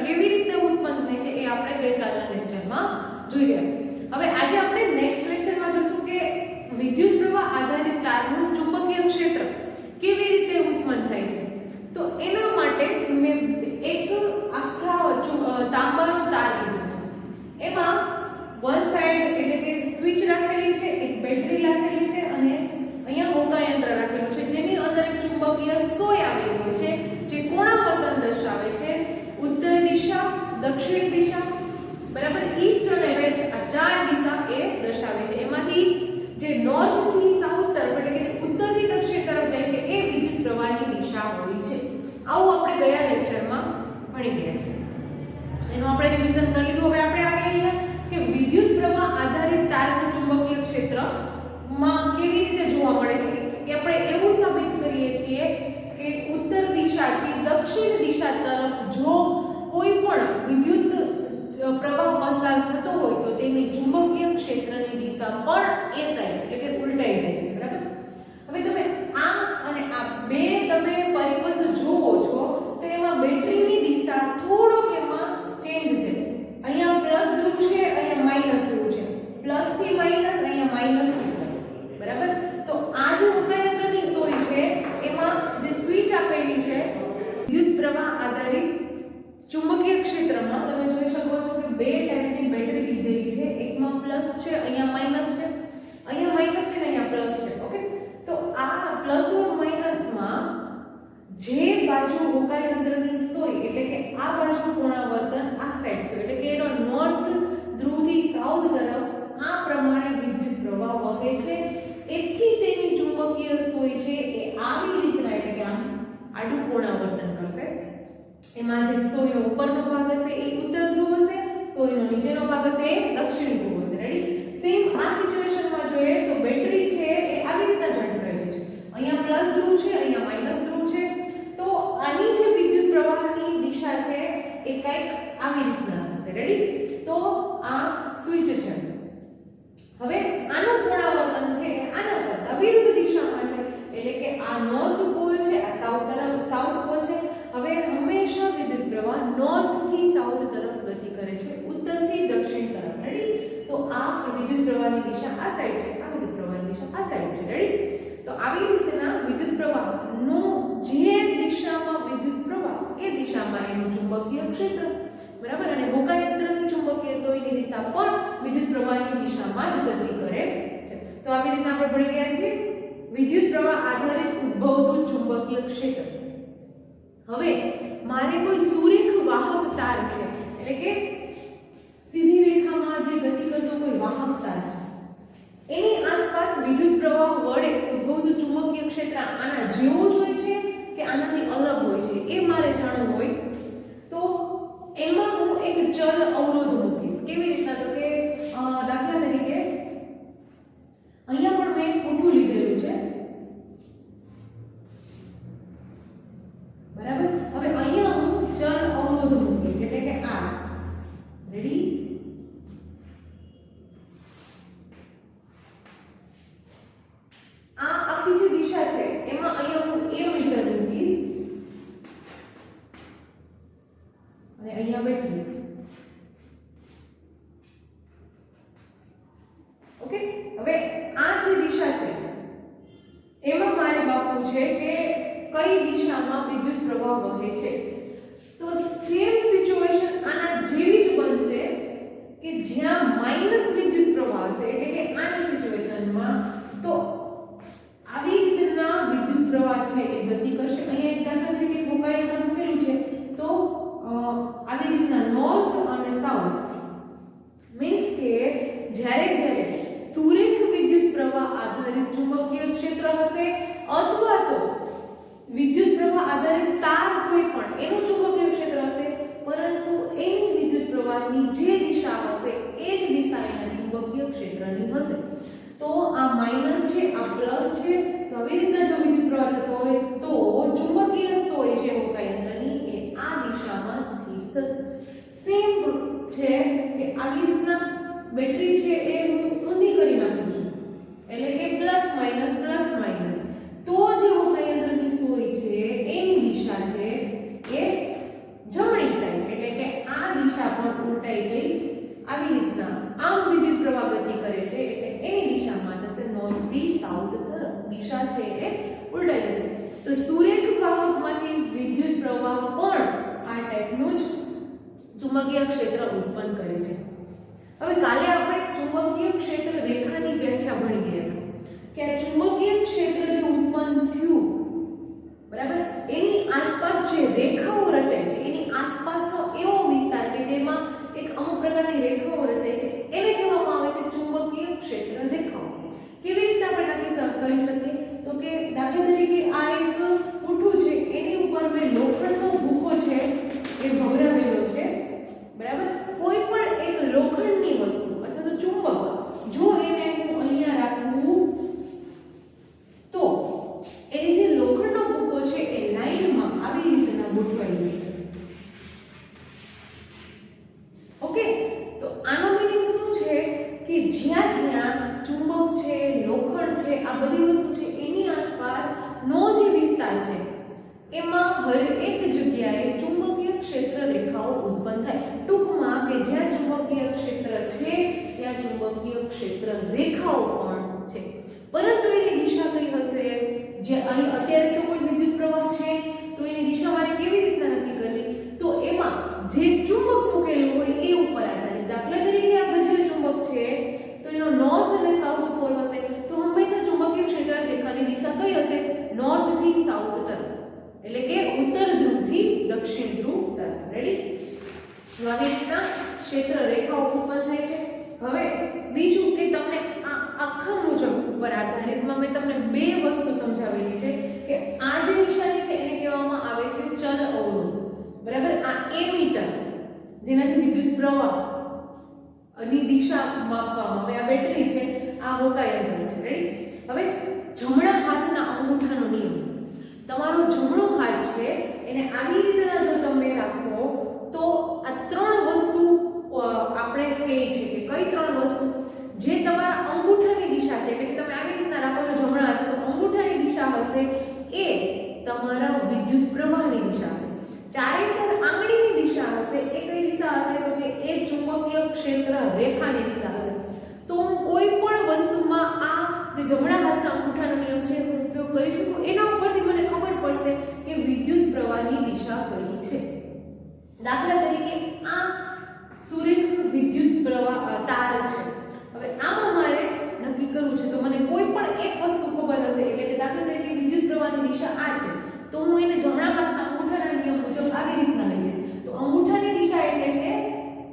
કેવી રીતે ઉત્પન્ન થાય છે એ આપણે ગઈકાલના લેક્ચરમાં જોઈ ગયા। હવે આજે આપણે નેક્સ્ટ લેક્ચરમાં જોશું કે વિદ્યુત પ્રવાહ આધારિત તારનું ચુંબકીય ક્ષેત્ર કેવી રીતે ઉત્પન્ન થાય છે। તો એના માટે મેં એક આખા તાંબાનો તાર લીધો છે, એમાં વન સાઈડ એટલે કે સ્વિચ રાખેલી છે, એક બેટરી રાખેલી છે અને અહીંયા હોકાયંત્ર રાખેલું છે, જેની અંદર એક ચુંબકીય સોય આવેલી હોય છે જે કોણાવર્તન દર્શાવે છે, ઉત્તર દિશા, દક્ષિણ દિશા, બરાબર, ઈસ્ટ અને વેસ્ટ, આ ચાર દિશા એ દર્શાવે છે। એમાંથી જે નોર્થ થી સાઉથ તરફ એટલે કે જે ઉત્તર થી દક્ષિણ તરફ જાય છે એ વિદ્યુત પ્રવાહની દિશા હોય છે। આવું આપણે ગયા લેક્ચરમાં ભણી ગયા છે, એનું આપણે રિવિઝન કરી લીધું। હવે આપણે આવીએ કે વિદ્યુત પ્રવાહ આધારિત તારનું ચુંબકીય ક્ષેત્રમાં કેવી રીતે જોવા મળે છે કે આપણે એવું સાબિત કરીએ છીએ કે ઉત્તર દિશાથી દક્ષિણ દિશા તરફ જો કોઈ પણ વિદ્યુત પ્રવાહ પસાર થતો હોય તો તેની ચુંબકીય ક્ષેત્રની દિશા પણ એ સાઈડ એટલે કે ઉલટાઈ જાય છે, બરાબર। હવે તમે આ અને આ બે તમે પરિપથ જોવો છો તો એમાં બેટરીની દિશા થોડોક એમાં ચેન્જ છે, અહીંયા પ્લસ ધ્રુવ છે, અહીંયા માઈનસ ધ્રુવ છે, પ્લસ થી માઈનસ, અહીંયા માઈનસ થી પ્લસ, બરાબર। તો આ જે હોકાયંત્રની સોય છે એમાં જે સ્વિચ આપેલી છે વિદ્યુત પ્રવાહ આધારિત ચુંબકીય ક્ષેત્રમાં તમે જોઈ શકો છો કે બે ટાઈપની બેટરી લીધેલી છે, એકમાં પ્લસ છે, અહીંયા માઈનસ છે, અહીંયા માઈનસ છે ને અહીંયા પ્લસ છે, ઓકે। તો આ પ્લસ ઓર માઈનસમાં જે બાજુ હોકાયંત્રની સોય એટલે કે આ બાજુ કોણાવર્તન આ સાઈડ છે એટલે કે એનો નોર્થ ધ્રુવથી સાઉથ તરફ આ પ્રમાણે વિદ્યુત પ્રવાહ વહે છે, એથી તેની ચુંબકીય સોય છે એ આવી રીતના એટલે કે આમ આડું કોણાવર્તન કરશે। એમાં જે સોયનો ઉપરનો ભાગ હશે એ ઉત્તર ધ્રુવ હશે, સોયનો નીચેનો ભાગ હશે એ દક્ષિણ ધ્રુવ હશે, રેડી। સેમ આ સિચ્યુએશનમાં જોઈએ તો બેટરી છે એ આવી રીતના જોઈન્ટ કરેલી છે, અહીંયા પ્લસ ધ્રુવ છે, અહીંયા માઈનસ ધ્રુવ છે, તો આની જે વિદ્યુત પ્રવાહની દિશા છે એ કંઈક આવી રીતના થશે, રેડી। તો આ સ્વિચ છે, હવે આનું કોણાવર્તન છે આના કરતા વિરુદ્ધ દિશામાં છે એટલે કે આ નોર્થ પોલ છે, આ સાઉથ પોલ છે। હવે હંમેશા વિદ્યુત પ્રવાહ નોર્થ થી સાઉથ તરફ ગતિ કરે છે, ઉત્તર થી દક્ષિણ તરફ, રેડી। તો આ વિદ્યુત પ્રવાહની દિશા આ સાઈડ છે, આ વિદ્યુત પ્રવાહની દિશા આ સાઈડ છે, રેડી। તો આવી રીતના વિદ્યુત પ્રવાહનો જે દિશામાં વિદ્યુત પ્રવાહ એ દિશામાં એનું ચુંબકીય ક્ષેત્ર, બરાબર, અને હોકાયંત્રની ચુંબકીય સોયની દિશા પણ વિદ્યુત પ્રવાહની દિશામાં જ ગતિ કરે છે। તો આવી રીતના આપણે ભણી ગયા છીએ વિદ્યુત પ્રવાહ આધારિત ઉદ્ભવતું ચુંબકીય ક્ષેત્ર। હવે મારે કોઈ સુરેખ વાહક તાર છે એટલે કે સીધી રેખામાં જે ગતિ કરતો કોઈ વાહક તાર છે, એની આસપાસ વિદ્યુત પ્રવાહ વડે ઉદ્ભવતું ચુંબકીય ક્ષેત્ર આના જેવું જ હોય છે કે આનાથી અલગ હોય છે એ મારે જાણવું હોય તો એમાં હું એક ચલ અવરોધ મૂકીશ। કેવી રીતના તો કે દાખલા તરીકે અહીંયા પણ મેં ઊંધું લીધેલું છે, બરાબર। હવે અહીંયા હું ચલ અવરોધ મૂકીશ એટલે કે આ, રેડી। આ આખી જે દિશા છે એમાં અહીંયા હું a મીટર મૂકીશ અને અહીંયા બેટરી, ઓકે। હવે આ જે દિશા છે એમાં મારે માપવું છે કે કઈ દિશામાં વિદ્યુત પ્રવાહ વહે છે। તો સેમ સિચ્યુએશન આના જેવી જ બનશે કે જ્યાં માઈનસ વિદ્યુત પ્રવાહ હશે એટલે કે આની સિચ્યુએશનમાં તો આવી રીતના વિદ્યુત પ્રવાહ છે એ ગતિ કરશે। અહીંયા એક દાખલા તરીકે હોકાયંત્ર મૂકેલું છે તો આવી રીતના નોર્થ અને સાઉથ મીન્સ કે જ્યારે સુરેખ વિદ્યુત પ્રવાહ આધારિત ચુંબકીય ક્ષેત્ર હશે અથવા તો વિદ્યુત પ્રવાહ આધારિત તાર કોઈ પણ એનું ચુંબકીય ક્ષેત્ર હશે, પરંતુ એની વિદ્યુત પ્રવાહની જે દિશા હશે એ જ દિશા એના ચુંબકીય ક્ષેત્રની હશે। તો આ માઈનસ છે, આ પ્લસ છે, તો આવી રીતના જો વિદ્યુત પ્રવાહ જતો હોય તો ચુંબકીય સોય છે હોકાયંત્રની એ આ દિશામાં સ્થિર થશે। સેમ છે કે આવી રીતના બેટરી છે એ હું ઊંધી કરી નાખું છું એટલે કે પ્લસ માઈનસ તો જે હોકાયંત્રની સોય છે એની દિશા છે એ જમણી સાઈડ એટલે કે આ દિશા પણ ઉલટાઈ ગઈ આવી રીતના આમ વિદ્યુત પ્રવાહ ગતિ કરે છે એટલે એની દિશામાં થશે નોર્થ થી સાઉથ તરફ દિશા છે એ ઉલટાઈ જશે તો સુરેખ વાહકમાંથી વિદ્યુત પ્રવાહ પણ આ ટાઈપનું જ ચુંબકીય ક્ષેત્ર ઉત્પન્ન કરે છે હવે કાલે આપણે ચુંબકીય ક્ષેત્ર રેખાની વ્યાખ્યા ભણી ગયા હતા કે આ ચુંબકીય ક્ષેત્ર જે ઉત્પન્ન થયું બરાબર એની આસપાસ જે રેખાઓ રચાય છે એની આસપાસનો એવો વિસ્તાર કે જેમાં એક અમુક પ્રકારની રેખાઓ રચાય છે એને કહેવામાં આવે છે ચુંબકીય ક્ષેત્ર રેખાઓ કેવી રીતે આપણે નક્કી કરી શકીએ તો કે દાખલા તરીકે આ એક પૂઠું છે એની ઉપર મેં લોખંડનો ભૂકો છે એ ભભરાવેલો છે બરાબર કોઈ પણ એક લોખંડની વસ્તુ અથવા તો ચુંબક જો એને હું અહીંયા રાખું તો એ જે લોખંડનો ભૂકો છે એ લાઈનમાં આવી રીતના ગોઠવાઈ જશે ઓકે તો આનો મીનિંગ શું છે કે જ્યાં જ્યાં ચુંબક છે લોખંડ છે આ બધી વસ્તુ છે એની આસપાસ નો જે વિસ્તાર છે એમાં હર એક જગ્યાએ ચુંબકીય ક્ષેત્ર રેખાઓ ઉત્પન્ન થાય ટૂંકમાં કે જ્યાં ચુંબકીય ક્ષેત્ર છે ત્યાં ચુંબકીય ક્ષેત્ર રેખાઓ પણ છે પરંતુ એની દિશા કઈ હશે જે અહીં અત્યારે તો કોઈ વિદ્યુત પ્રવાહ છે તો એની દિશા મારે કેવી રીતના નક્કી કરવી તો એમાં જે ચુંબક મૂકેલું હોય એ ઉપર આધારિત દાખલા તરીકે આ ગજેલ ચુંબક છે તો એનો નોર્થ અને સાઉથ પોલ હશે તો હંમેશા ચુંબકીય ક્ષેત્ર રેખાની દિશા કઈ હશે નોર્થ થી સાઉથ તરફ એટલે કે ઉત્તર ધ્રુવ થી દક્ષિણ ધ્રુવ તરફ રેડી તો આવી રીતના ક્ષેત્ર રેખાઓ ઉત્પન્ન થાય છે હવે બીજું કે તમને આ આખા મુજબ ઉપર આધારિતમાં મેં તમને બે વસ્તુ સમજાવેલી છે કે આ જે નિશાની છે એને કહેવામાં આવે છે ચલ અવરોધ બરાબર આ એમીટર જેનાથી વિદ્યુત પ્રવાહ ની દિશા માપવામાં આવે આ બેટરી છે આ હોકાયંત્ર છે રેડી હવે જમણા હાથના અંગૂઠાનો નિયમ તમારો જમણો હાથ છે એને આવી રીતના જો તમે રાખો તો આ ત્રણ વસ્તુ આપણે કહે છે કે કઈ ત્રણ વસ્તુ જે તમારા અંગૂઠાની દિશા છે એટલે કે તમે આવી રીતના રાખો છો જમણા હાથે તો અંગૂઠાની દિશા હશે એ તમારા વિદ્યુત પ્રવાહની દિશા હશે ચારે ચાર આંગળીની દિશા હશે એ કઈ દિશા હશે તો કે એ ચુંબકીય ક્ષેત્ર રેખાની દિશા હશે તો હું કોઈ પણ વસ્તુમાં આ જે જમણા હાથના અંગૂઠાનો નિયમ છે હું ઉપયોગ કરી શકું એના ઉપરથી મને ખબર પડશે કે વિદ્યુત પ્રવાહની દિશા કઈ છે દાખલા તરીકે આ સુરેખ વિદ્યુત પ્રવાહ તાર છે હવે આમાં મારે નક્કી કરવું છે તો મને કોઈ પણ એક વસ્તુ ખબર હશે એટલે કે દાખલા તરીકે વિદ્યુત પ્રવાહની દિશા આ છે તો હું એને જમણા હાથના અંગૂઠાના નિયમ મુજબ આવી રીતના લઈ જઈશ તો અંગૂઠાની દિશા એટલે કે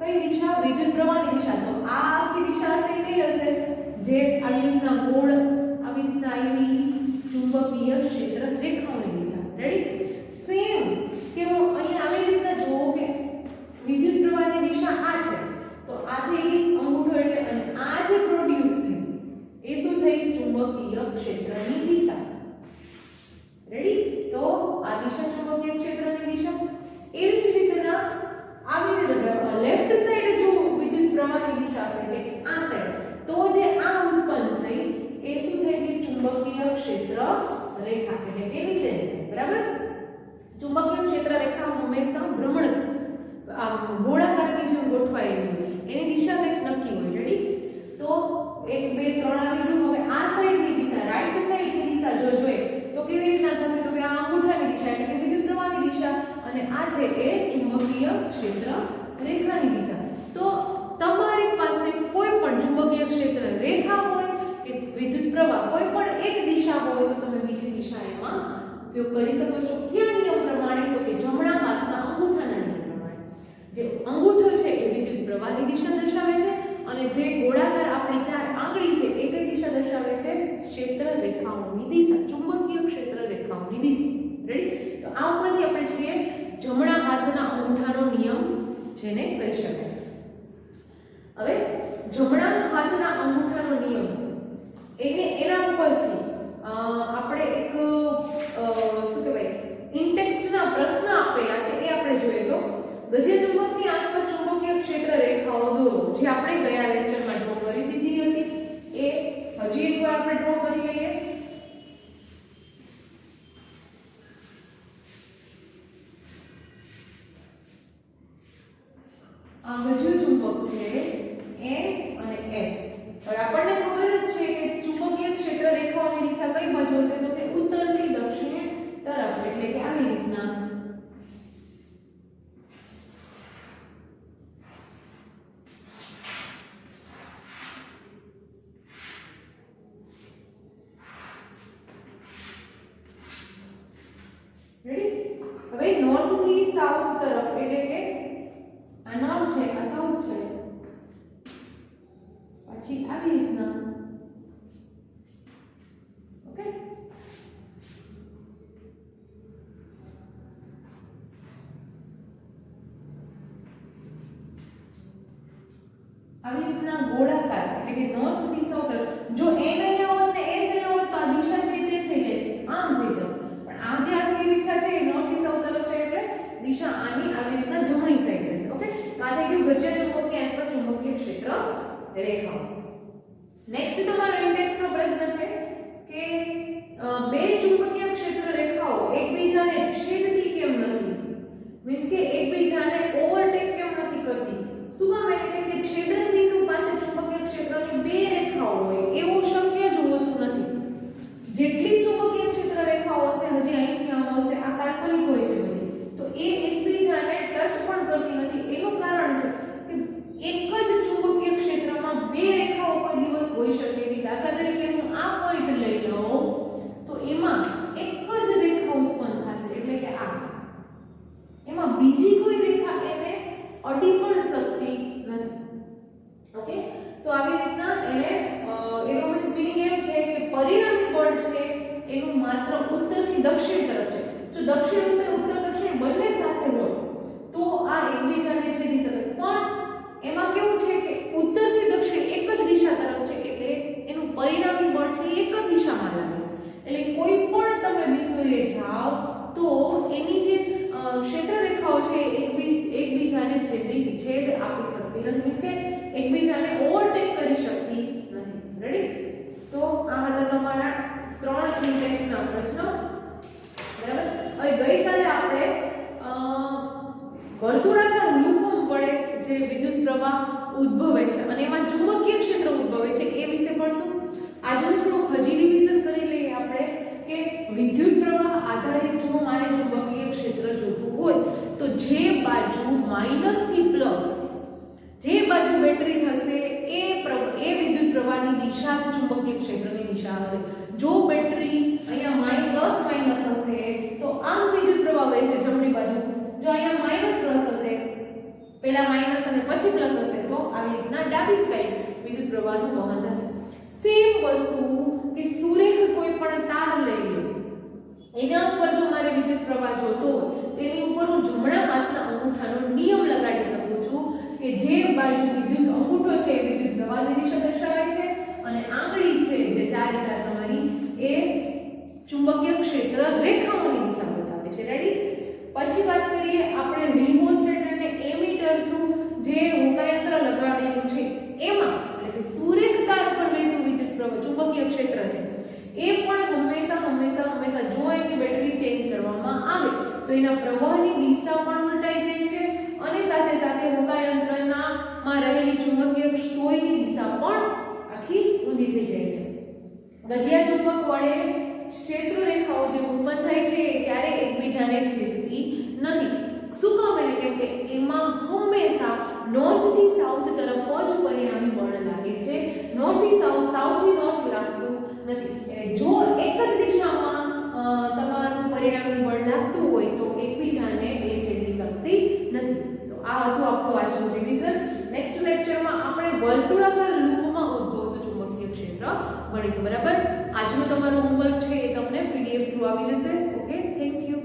કઈ દિશા વિદ્યુત પ્રવાહની દિશા તો આ આખી દિશા હશે એ કઈ હશે જે આવી રીતના ગોળ આવી રીતના આવી ચુંબકીય ક્ષેત્ર રેખાઓની દિશા રેડી સેમ કે હું અહીં આવી રીતના જોઉં કે વિદ્યુત પ્રવાહની દિશા આ છે તો આ થઈ ગઈ અંગૂઠો એટલે અને આ જે પ્રોડ્યુસ થઈ એ શું થઈ ચુંબકીય ક્ષેત્રની દિશા રેડી તો આ દિશા ચુંબકીય ક્ષેત્રની દિશા એવી જ રીતના આવી રીતે લેફ્ટ સાઈડ જો વિદ્યુત પ્રવાહની દિશા હશે એટલે કે આ સાઈડ તો જે આ ઉત્પન્ન થઈ એ શું થઈ ગઈ ચુંબકીય ક્ષેત્ર રેખા એટલે કે નીચે જશે બરાબર ચુંબકીય ક્ષેત્ર રેખા હંમેશા ભ્રમણ ગોળાકારની જેમ ગોઠવાયેલી હોય એની દિશા કંઈક નક્કી હોય રેડી તો 1 2 3 આવી ગયું હવે આ સાઈડની દિશા રાઈટ સાઈડની દિશા જો જોઈએ તો કેવી રીતના થશે તો કે આ અંગૂઠાની દિશા એટલે કે વિદ્યુત પ્રવાહની દિશા અને આ છે એ ચુંબકીય ક્ષેત્ર રેખાની દિશા તો તમારી પાસે કોઈ પણ ચુંબકીય ક્ષેત્ર રેખા હોય કે વિદ્યુત પ્રવાહ કોઈ પણ એક દિશા હોય તો તમે બીજી દિશા એમાં ઉપયોગ કરી શકો છો કયા નિયમ પ્રમાણે તો કે જમણા હાથના અંગૂઠાના નિયમ પ્રમાણે જે અંગૂઠો છે એ વિદ્યુત પ્રવાહની દિશા દર્શાવે છે અને જે ગોળાકાર આપણી ચાર આંગળી છે એ કઈ દિશા દર્શાવે છે ક્ષેત્ર રેખાઓની દિશા ચુંબકીય ક્ષેત્ર રેખાઓની દિશા રેડી તો આ ઉપરથી આપણે છીએ જમણા હાથના અંગૂઠાનો નિયમ જેને કહી શકાય હવે જમણા હાથના અંગૂઠાનો નિયમ એના ઉપરથી આપણે એક શું કહેવાય ઇન્ટેક્સ્ટના પ્રશ્ન આપેલા છે એ આપણે જોઈએ તો ગજે ચુંબકની આસપાસ ચુંબકીય ક્ષેત્ર રેખાઓ દોરો જે આપણે ગયા લેક્ચરમાં ડ્રો કરી દીધી હતી એ હજી એકવાર આપણે ડ્રો કરી લઈએ આ બાજુ ચુંબક છે M અને S. હવે આપણને ખબર જ છે કે ચુંબકીય ક્ષેત્ર રેખાઓની દિશા કઈ બાજુ હશે તો કે ઉત્તરથી દક્ષિણ તરફ, એટલે કે આવી રીતના. રેડી? હવે નોર્થ થી સાઉથ તરફ, એટલે કે આ નોર્થ છે આ સાઉથ છે, પછી આવી રીતના. ઓકે, આવી રીતના ગોળાકાર, એટલે કે નોર્થ થી સાઉથ તરફ. જો M અહીંયા હોત ને S અહીંયા હોત તો આ દિશા છે ચેન્જ થઈ જાય, આમ થઈ જાય. પણ આ જે આખી રેખા છે એ નોર્થ થી સાઉથ તરફ છે એટલે દિશા આની આવી રીતના જમણી સાઈડ રહેશે. ઓકે, તો આ થઈ ગયું ગજિયા ચુંબકની આસપાસ ચુંબકીય ક્ષેત્ર રેખાઓ. નેક્સ્ટ તમારો ઇન્ડેક્સનો પ્રશ્ન છે કે બે ચુંબકીય ક્ષેત્ર રેખાઓ એકબીજાને છેદતી કેમ નથી? મીન્સ કે એકબીજાને ઓવરટેક કેમ નથી કરતી? શું કામ? એટલે કે છેદન બિંદુ પાસે ચુંબકીય ક્ષેત્રની બે રેખાઓ હોય એવું શક્ય જ હોતું નથી. જેટલી ચુંબકીય ક્ષેત્ર રેખાઓ હશે, હજી અહીંથી આમ હશે, આ કાલ્પનિક હોય છે બધી, તો એ એકબીજાને ટચ પણ કરતી નથી. એનું કારણ છે કે એક જ ચુંબકીય ક્ષેત્રમાં બે રેખાઓ કોઈ દિવસ હોઈ શકે નહીં. દાખલા તરીકે હું આ પોઈન્ટ લઈ લઉં તો એમાં એક જ રેખા ઉત્પન્ન થશે, એટલે કે આ. એમાં બીજી કોઈ રેખા એને અડી પણ શકતી નથી. ઓકે, તો આવી રીતના એને એનો મીનિંગ એમ છે કે પરિણામી બળ છે એનું માત્ર ઉત્તરથી દક્ષિણ તરફ છે. જો દક્ષિણ ઉત્તર ઉત્તર દક્ષિણ બંને સાથે હોય તો આ એકબીજાને છેદી શકે. પણ એમાં કેવું છે કે ઉત્તરથી દક્ષિણ એક જ દિશા તરફ છે, એટલે એનું પરિણામી બળ છે એક જ દિશામાં લાગે છે. એટલે કોઈ પણ તમે બિંદુએ જાઓ તો એની જે ક્ષેત્ર રેખાઓ છે એકબીજાને છેદ આપી શકતી નથી, મીન્સ કે એકબીજાને ઓવરટેક કરી શકતી નથી. રેડી? તો આ હતા તમારા 3 ઇન્ડેક્સના પ્રશ્નો. બરાબર? હવે ગઈકાલે આપણે વર્તુળાકાર લૂપ વડે જે વિદ્યુત પ્રવાહ ઉદ્ભવે છે અને એમાં ચુંબકીય ક્ષેત્ર ઉદ્ભવે છે એ વિશે ભણશું. આજનું થોડુંક હજી રિવિઝન કરી લઈએ આપણે કે વિદ્યુત પ્રવાહ આધારિત જો મારે ચુંબકીય ક્ષેત્ર જોતું હોય તો જે બાજુ માઈનસ થી પ્લસ, જે બાજુ બેટરી હશે એ વિદ્યુત પ્રવાહની દિશા જ ચુંબકીય ક્ષેત્રની દિશા હશે. જો બેટરી અહીંયા પ્લસ માઈનસ હશે તો આમ વિદ્યુત પ્રવાહ વહેશે જમણી બાજુ. જો અહીંયા માઈનસ પ્લસ હશે, પહેલા માઈનસ અને પછી પ્લસ હશે, તો આવી રીતના ડાબી સાઈડ વિદ્યુત પ્રવાહનું વહન થશે. સેમ વસ્તુ કે સુરેખ કોઈ પણ તાર લઈ લો, એના ઉપર જો મારે વિદ્યુત પ્રવાહ જોતો હોય તો એની ઉપર હું જમણા હાથના અંગૂઠાનો નિયમ લગાડી શકું છું કે જે બાજુ વિદ્યુત અંગૂઠો છે એ વિદ્યુત પ્રવાહની દિશા દર્શાવે છે અને આંગળી છે જે ચારે ચાર તમારી એ ચુંબકીય ક્ષેત્ર રેખાઓની દિશા બતાવે છે. રેડી? પછી વાત કરીએ આપણે રિમોસ્ટેટ અને એમીટર થ્રુ જે હોકાયંત્ર લગાડેલું છે એમાં, એટલે કે સુરેખ તાર પર વહેતું વિદ્યુત પ્રવાહ ચુંબકીય ક્ષેત્ર છે એ પણ હંમેશા જો એની બેટરી ચેન્જ કરવામાં આવે તો એના પ્રવાહની દિશા પણ ઉલટાઈ જાય છે અને સાથે સાથે હોકાયંત્રના માં રહેલી ચુંબકીય સોયની દિશા પણ આખી ઊંધી થઈ જાય છે. ગજિયા ચુંબક વડે ક્ષેત્ર રેખાઓ જે ઉત્પન્ન થાય છે એ ક્યારેય એકબીજાને છેદતી નથી. શું કામ? એટલે કેમ કે એમાં હંમેશા નોર્થ થી સાઉથ તરફ જ પરિણામી બળ લાગે છે, નોર્થ થી સાઉથ થી નોર્થ લાગતું નથી. એટલે જો એક જ દિશામાં તમારું પરિણામી બળ લાગતું હોય તો એકબીજાને એ છેદી શકતી નથી. તો આ હતું આપણું આજનું રિવિઝન. નેક્સ્ટ લેક્ચરમાં આપણે વર્તુળાકાર લૂપમાં ઉદ્ભવતું ચુંબકીય ક્ષેત્ર ભણીશું. બરાબર? આજનું તમારું હોમવર્ક છે એ તમને PDF થ્રુ આવી જશે. Okay, thank you.